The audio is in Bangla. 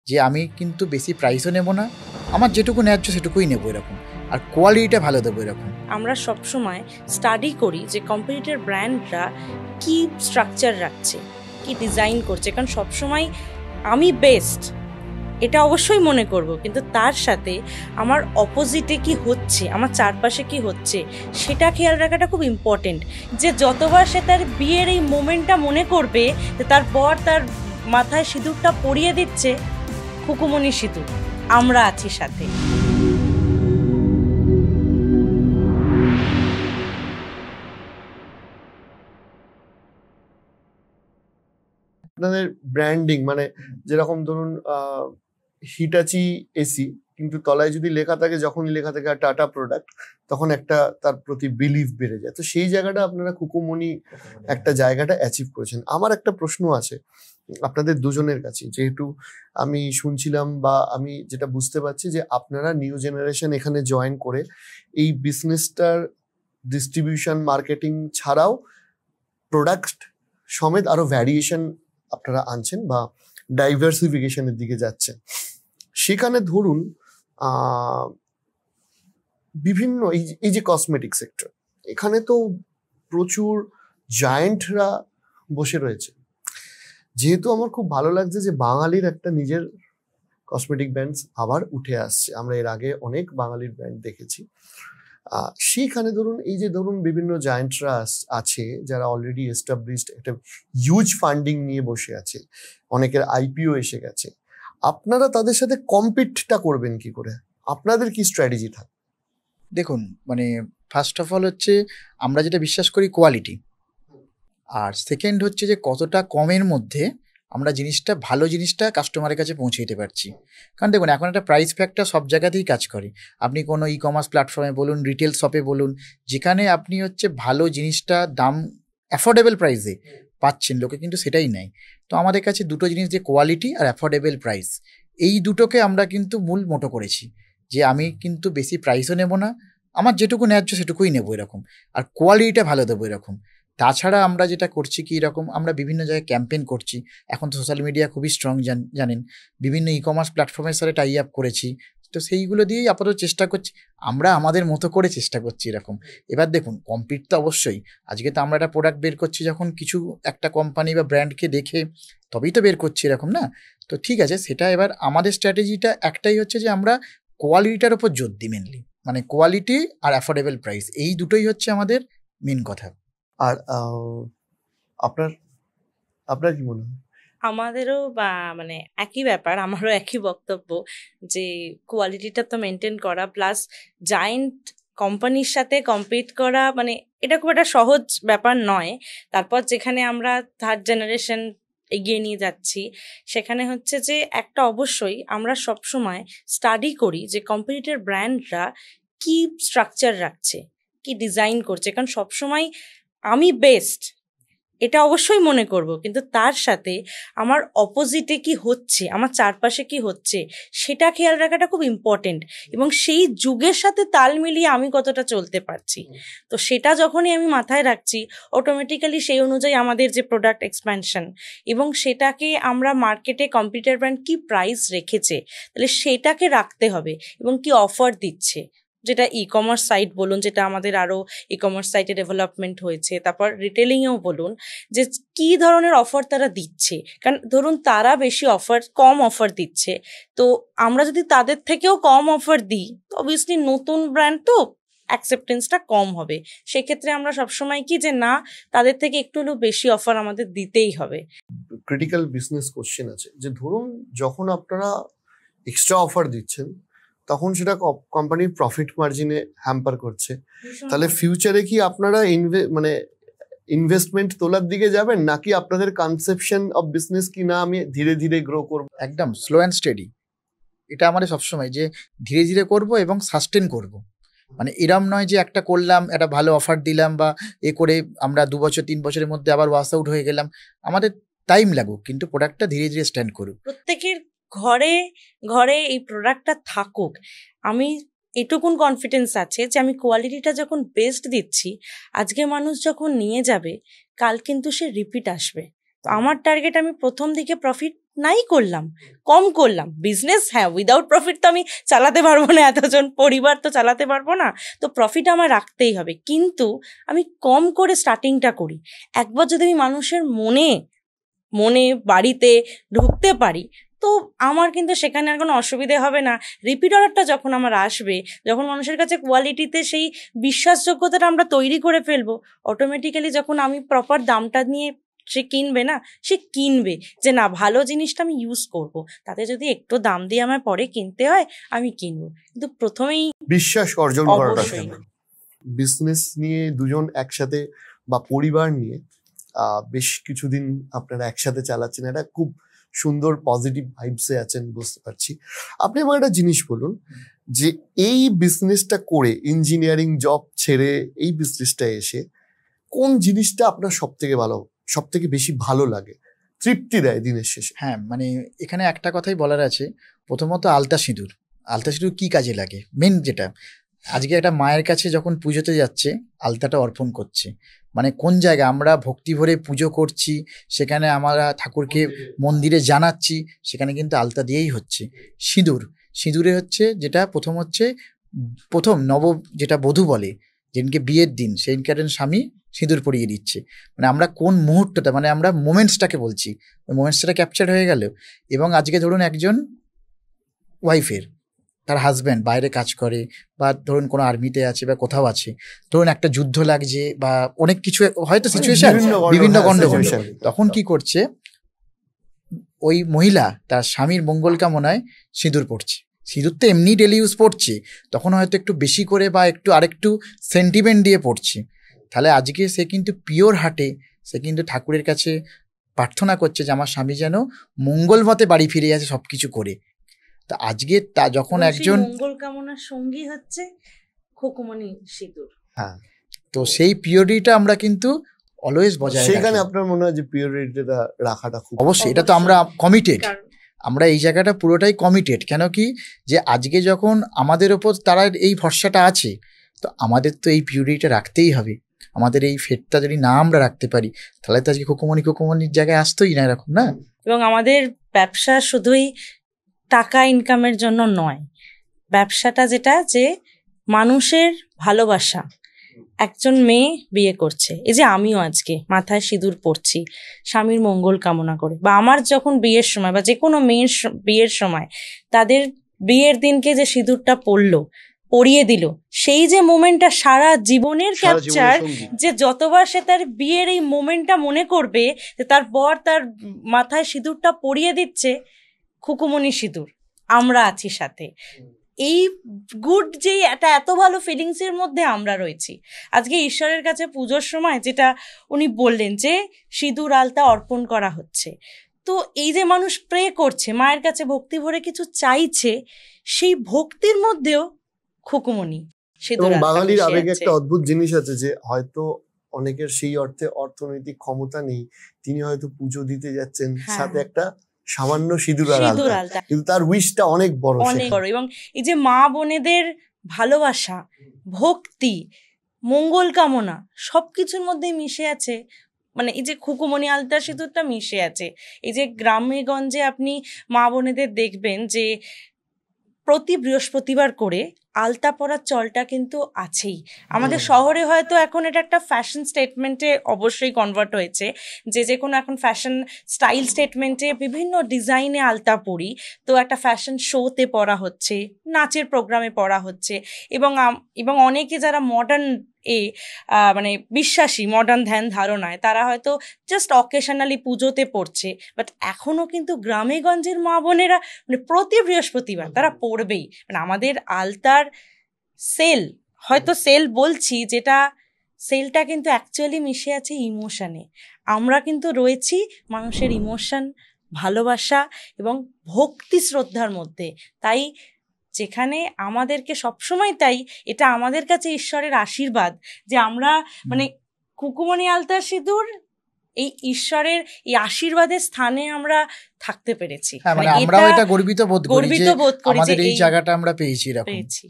যে আমি কিন্তু বেশি প্রাইসও নেব না, আমার যেটুকু ন্যায্য সেটুকুই নেবো এরকম, আর কোয়ালিটিটা ভালো দেবো এরকম। আমরা সবসময় স্টাডি করি যে কম্পিটিটর ব্র্যান্ডরা কি স্ট্রাকচার রাখছে, কি ডিজাইন করছে, কারণ সবসময় আমি বেস্ট এটা অবশ্যই মনে করব, কিন্তু তার সাথে আমার অপোজিটে কি হচ্ছে, আমার চারপাশে কি হচ্ছে সেটা খেয়াল রাখাটা খুব ইম্পর্টেন্ট। যে যতবার সে তার বিয়ের এই মোমেন্টটা মনে করবে যে তার বর তার মাথায় সিঁদুরটা পরিয়ে দিচ্ছে, খুকুমনি সিঁদুর, আমরা আছি সাথে। আপনাদের ব্র্যান্ডিং মানে যেরকম ধরুন হিটাচি এসি, কিন্তু তলায় যদি লেখা থাকে, যখনই লেখা থাকে টাটা প্রোডাক্ট, তখন একটা তার প্রতি বিলিভ বেড়ে যায়। তো সেই জায়গাটা আপনারা কুকুমনি একটা জায়গাটা অ্যাচিভ করেছেন। আমার একটা প্রশ্ন আছে আপনাদের দুজনের কাছে, যেহেতু আমি শুনছিলাম বা আমি যেটা বুঝতে পারছি যে আপনারা নিউ জেনারেশন এখানে জয়েন করে এই বিজনেসটার ডিস্ট্রিবিউশন মার্কেটিং ছাড়াও প্রোডাক্ট সমেত আরো ভ্যারিয়েশন আপনারা আনছেন বা ডাইভার্সিফিকেশনের দিকে যাচ্ছেন। সেখানে ধরুন বিভিন্ন এই যে কসমেটিক সেক্টর, এখানে তো প্রচুর জায়েন্টরা বসে রয়েছে। যেহেতু আমার খুব ভালো লাগছে যে বাঙালির একটা নিজের কসমেটিক ব্র্যান্ড আবার উঠে আসছে। আমরা এর আগে অনেক বাঙালির ব্র্যান্ড দেখেছি। সেখানে ধরুন এই যে ধরুন বিভিন্ন জায়েন্টরা আছে যারা অলরেডি এস্টাবলিশড, একটা হিউজ ফান্ডিং নিয়ে বসে আছে, অনেকের আইপিও এসে গেছে, আপনারা তাদের সাথে কম্পিটটা করবেন কি করে? আপনাদের কি স্ট্র্যাটেজি থাকে? দেখুন, মানে ফার্স্ট অফ অল হচ্ছে আমরা যেটা বিশ্বাস করি কোয়ালিটি, আর সেকেন্ড হচ্ছে যে কতটা কমের মধ্যে আমরা জিনিসটা, ভালো জিনিসটা কাস্টমারের কাছে পৌঁছে দিতে পারছি। কারণ দেখুন, এখন একটা প্রাইস ফ্যাক্টর সব জায়গাতেই কাজ করে। আপনি কোনো ই কমার্স প্ল্যাটফর্মে বলুন, রিটেল শপে বলুন, যেখানে আপনি হচ্ছে ভালো জিনিসটা দাম অ্যাফোর্ডেবল প্রাইসে পাচ্ছেন, লোকে কিন্তু সেটাই নেয়। তো আমাদের কাছে দুটো জিনিস, যে কোয়ালিটি আর অ্যাফোর্ডেবল প্রাইস, এই দুটোকে আমরা কিন্তু মূল মোটো করেছি, যে আমি কিন্তু বেশি প্রাইসও নেব না, আমার যেটুকু ন্যায্য সেটুকুই নেবো এরকম, আর কোয়ালিটিটা ভালো দেবো এরকম। তাছাড়া আমরা যেটা করছি কি এরকম, আমরা বিভিন্ন জায়গায় ক্যাম্পেইন করছি। এখন তো সোশ্যাল মিডিয়া খুবই স্ট্রং, জানেন, বিভিন্ন ই কমার্স প্ল্যাটফর্মের সাথে টাই আপ করেছি। তো সেইগুলো দিয়েই আপাতত চেষ্টা করছি, আমরা আমাদের মতো করে চেষ্টা করছি এরকম। এবার দেখুন, কম্পিট তো অবশ্যই, আজকে তো আমরা একটা প্রোডাক্ট বের করছি যখন কিছু একটা কোম্পানি বা ব্র্যান্ডকে দেখে তবেই তো বের করছি এরকম, না? তো ঠিক আছে, সেটা এবার আমাদের স্ট্র্যাটেজিটা একটাই হচ্ছে যে আমরা কোয়ালিটিটার উপর জোর দিই মেনলি, মানে কোয়ালিটি আর অ্যাফোর্ডেবল প্রাইস, এই দুটোই হচ্ছে আমাদের মেন কথা। আর আপনার আপনার কি মনে হয়? আমাদেরও মানে একই ব্যাপার, আমারও একই বক্তব্য যে কোয়ালিটিটা তো মেনটেন করা, প্লাস জায়েন্ট কোম্পানির সাথে কম্পিট করা, মানে এটা খুব একটা সহজ ব্যাপার নয়। তারপর যেখানে আমরা থার্ড জেনারেশন এগিয়ে নিয়ে যাচ্ছি, সেখানে হচ্ছে যে একটা অবশ্যই আমরা সবসময় স্টাডি করি যে কম্পিটিটর ব্র্যান্ডরা কি স্ট্রাকচার রাখছে, কি ডিজাইন করছে, কারণ সবসময় আমি বেস্ট এটা অবশ্যই মনে করব, কিন্তু তার সাথে আমার অপোজিটে কি হচ্ছে, আমার চারপাশে কি হচ্ছে সেটা খেয়াল রাখাটা খুব ইম্পর্টেন্ট, এবং সেই যুগের সাথে তাল মিলিয়ে আমি কতটা চলতে পারছি। তো সেটা যখনই আমি মাথায় রাখছি, অটোমেটিক্যালি সেই অনুযায়ী আমাদের যে প্রোডাক্ট এক্সপ্যানশন, এবং সেটাকে আমরা মার্কেটে কম্পিটিটর ব্র্যান্ড কি প্রাইস রেখেছে, তাহলে সেটাকে রাখতে হবে, এবং কি অফার দিচ্ছে, যেটা ই কমার্স সাইট বলুন, যেটা আমাদের আরও ই কমার্স সাইটে ডেভেলপমেন্ট হয়েছে, তারপর রিটেলিংয়েও বলুন যে কী ধরনের অফার তারা দিচ্ছে। কারণ ধরুন তারা বেশি কম অফার দিচ্ছে, তো আমরা যদি তাদের থেকেও কম অফার দিই, তো অবভিয়াসলি নতুন ব্র্যান্ড তো অ্যাকসেপ্টেন্সটা কম হবে। সেক্ষেত্রে আমরা সবসময় কি যে না, তাদের থেকে একটু হলেও বেশি অফার আমাদের দিতেই হবে। ক্রিটিক্যাল বিজনেস কোশ্চেন আছে যে ধরুন যখন আপনারা এক্সট্রা অফার দিচ্ছেন, তখন সেটা কোম্পানির প্রফিট মার্জিনে হ্যাম্পার করছে। তাহলে ফিউচারে কি আপনারা মানে ইনভেস্টমেন্ট তোলার দিকে যাবেন, নাকি আপনাদের কনসেপশন অফ বিজনেস কি না আমি ধীরে ধীরে গ্রো করব? একদম স্লো অ্যান্ড স্টেডি, এটা আমাদের সবসময়, যে ধীরে ধীরে করব এবং সাস্টেন করব। মানে এরম নয় যে একটা করলাম, একটা ভালো অফার দিলাম বা এ করে আমরা 2 বছর 3 বছরের মধ্যে আবার ওয়াশ আউট হয়ে গেলাম। আমাদের টাইম লাগুক, কিন্তু প্রোডাক্টটা ধীরে ধীরে স্ট্যান্ড করুক। প্রত্যেকের ঘরে ঘরে এই প্রোডাক্টটা থাকুক। আমি এটুকুন কনফিডেন্স আছে যে আমি কোয়ালিটিটা যখন বেস্ট দিচ্ছি, আজকে মানুষ যখন নিয়ে যাবে, কাল কিন্তু সে রিপিট আসবে। তো আমার টার্গেট, আমি প্রথম দিকে প্রফিট নাই করলাম, কম করলাম। বিজনেস হ্যাঁ উইদাউট প্রফিট তো আমি চালাতে পারবো না, এতজন পরিবার তো চালাতে পারবো না, তো প্রফিট আমার রাখতেই হবে, কিন্তু আমি কম করে স্টার্টিংটা করি। একবার যদি আমি মানুষের মনে বাড়িতে ঢুকতে পারি, তো আমার কিন্তু সেখানে আর কোনো অসুবিধে হবে না। রিপিট অর্ডারটা যখন আমার আসবে, যখন মানুষের কাছে কোয়ালিটিতে সেই বিশ্বাসযোগ্যতাটা আমরা তৈরি করে ফেলবো, অটোমেটিক্যালি যখন আমি প্রপার দামটা নিয়ে সে কিনবে না, সে কিনবে যে না ভালো জিনিসটা আমি ইউজ করব, তাতে যদি একটু দাম দিয়ে আমার পরে কিনতে হয় আমি কিনবো, কিন্তু প্রথমেই বিশ্বাস অর্জন করাটা। অবশ্যই। বিজনেস নিয়ে দুজন একসাথে বা পরিবার নিয়ে বেশ কিছুদিন আপনারা একসাথে চালাচ্ছেন, এটা খুব সুন্দর পজিটিভ ভাইবসে আছেন বুঝতে পারছি। আপনি আমার একটা জিনিস বলুন, যে এই বিজনেসটা করে, ইঞ্জিনিয়ারিং জব ছেড়ে এই বিজনেসটা এসে কোন জিনিসটা আপনার সব থেকে বেশি ভালো লাগে, তৃপ্তি দেয় দিনের শেষে? হ্যাঁ, মানে এখানে একটা কথাই বলার আছে। প্রথমত আলতা সিঁদুর কি কাজে লাগে, মেন যেটা আজকে একটা মায়ের কাছে যখন পুজোতে যাচ্ছে আলতাটা অর্পণ করছে, মানে কোন জায়গায় আমরা ভক্তি ভরে পুজো করছি, সেখানে আমরা ঠাকুরকে মন্দিরে জানাচ্ছি, সেখানে কিন্তু আলতা দিয়েই হচ্ছে। সিঁদুরে হচ্ছে যেটা প্রথম যেটা বধূ বলে, যেদিনকে বিয়ের দিন সেদিনকে স্বামী সিঁদুর পরিয়ে দিচ্ছে, মানে আমরা কোন মুহূর্তটা, মানে আমরা মোমেন্টসটাকে বলছি, ওই মোমেন্টসটা ক্যাপচার হয়ে গেল। এবং আজকে ধরুন একজন ওয়াইফের তার হাজব্যান্ড বাইরে কাজ করে, বা ধরুন কোনো আর্মিতে আছে বা কোথাও আছে, ধরুন একটা যুদ্ধ লাগছে বা অনেক কিছু হয়তো সিচুয়েশন, বিভিন্ন গন্ডগোল, তখন কি করছে ওই মহিলা তার স্বামীর মঙ্গল কামনায় সিঁদুর পড়ছে। সিঁদুর তো এমনি ডেলি ইউজ পড়ছে, তখন হয়তো একটু বেশি করে বা আরেকটু সেন্টিমেন্ট দিয়ে পড়ছে। তাহলে আজকে সে কিন্তু পিওর হার্টে সে কিন্তু ঠাকুরের কাছে প্রার্থনা করছে যে আমার স্বামী যেন মঙ্গল মতে বাড়ি ফিরে আসে সবকিছু করে। তা আজকে যখন একজন মঙ্গল কামনার সঙ্গী হচ্ছে খুকুমনি সিঁদুর, হ্যাঁ, তো সেই পিওরিটিটা আমরা কিন্তু অলওয়েজ বজায় রাখি। সেখানে আপনার মনে হয় যে পিওরিটিটা রাখাটা খুব অবশ্যই, এটা তো আমরা কমিটেড, আমরা এই জায়গাটা পুরোটাই কমিটেড। কেন কি যে আজকে যখন আমাদের ওপর তারা এই ভরসাটা আছে, তো আমাদের তো এই পিওরিটিটা রাখতেই হবে। আমাদের এই ফেটটা যদি না আমরা রাখতে পারি, তাহলে তো আজকে খুকুমনির জায়গায় আসতোই না, এরকম না। এবং আমাদের ব্যবসা শুধুই টাকা ইনকামের জন্য নয়, ব্যবসাটা যেটা যে মানুষের ভালোবাসা। একজন মেয়ে বিয়ে করছে, এই যে আমিও আজকে মাথায় সিঁদুর পরছি স্বামীর মঙ্গল কামনা করে, বা আমার যখন বিয়ের সময় বা যে কোনো মেয়ের বিয়ের সময় তাদের বিয়ের দিনকে যে সিঁদুরটা পরিয়ে দিল, সেই যে মোমেন্টটা সারা জীবনের ক্যাপচার, যে যতবার সে তার বিয়ের এই মোমেন্টটা মনে করবে যে তার বর তার মাথায় সিঁদুরটা পরিয়ে দিচ্ছে, খুকুমনি সিঁদুর, আমরা আছি সাথে। এই গুড যে এত ভালো ফিলিংস এর মধ্যে আমরা রয়েছি। আজকে ঈশ্বরের কাছে পুজোর সময় যেটা উনি বললেন যে সিঁদুর আলতা অর্পণ করা হচ্ছে, তো এই যে মানুষ প্রে করছে, মায়ের কাছে ভক্তি ভরে কিছু চাইছে, সেই ভক্তির মধ্যেও খুকুমনি সিঁদুর আলতা বাঙালির আবেগে মিশে একটা অদ্ভুত জিনিস আছে, যে হয়তো অনেকের সেই অর্থে অর্থনৈতিক ক্ষমতা নেই, তিনি হয়তো পুজো দিতে যাচ্ছেন, সাথে একটা সামান্য সিঁদুর আলতা, কিন্তু তার উইশটা অনেক বড়। এবং এই যে মা বোনেদের ভালোবাসা, ভক্তি, মঙ্গল কামনা সবকিছুর মধ্যে মিশে আছে। মানে এই যে খুকুমনি আলতা সিঁদুরটা মিশে আছে। এই যে গ্রামে গঞ্জে আপনি মা বোনেদের দেখবেন যে প্রতি বৃহস্পতিবার করে আলতা পরার চলটা কিন্তু আছেই। আমাদের শহরে হয়তো এখন এটা একটা ফ্যাশন স্টেটমেন্টে অবশ্যই কনভার্ট হয়েছে, যে কোনো এখন ফ্যাশন স্টাইল স্টেটমেন্টে বিভিন্ন ডিজাইনে আলতা পরি, তো একটা ফ্যাশন শোতে পরা হচ্ছে, নাচের প্রোগ্রামে পরা হচ্ছে, এবং অনেকে যারা মডার্ন মানে বিশ্বাসী, মডার্ন ধ্যান ধারণায়, তারা হয়তো জাস্ট অকেশনালি পুজোতে পড়ছে, বাট এখনো কিন্তু গ্রামে গঞ্জের মা বোনেরা মানে প্রতি বৃহস্পতিবার তারা পড়বেই। মানে আমাদের আলতার সেল বলছি, যেটা সেলটা কিন্তু অ্যাকচুয়ালি মিশে আছে ইমোশনে। আমরা কিন্তু রয়েছি মানুষের ইমোশন, ভালোবাসা এবং ভক্তি শ্রদ্ধার মধ্যে। তাই যেখানে আমাদেরকে সবসময়, তাই এটা আমাদের কাছে ঈশ্বরের আশীর্বাদ যে আমরা মানে খুকুমনি আলতা সিঁদুর এই ঈশ্বরের এই আশীর্বাদের স্থানে আমরা থাকতে পেরেছি। আমরাও এটা গর্বিত বোধ করি যে আমাদের এই জায়গাটা আমরা পেয়েছি।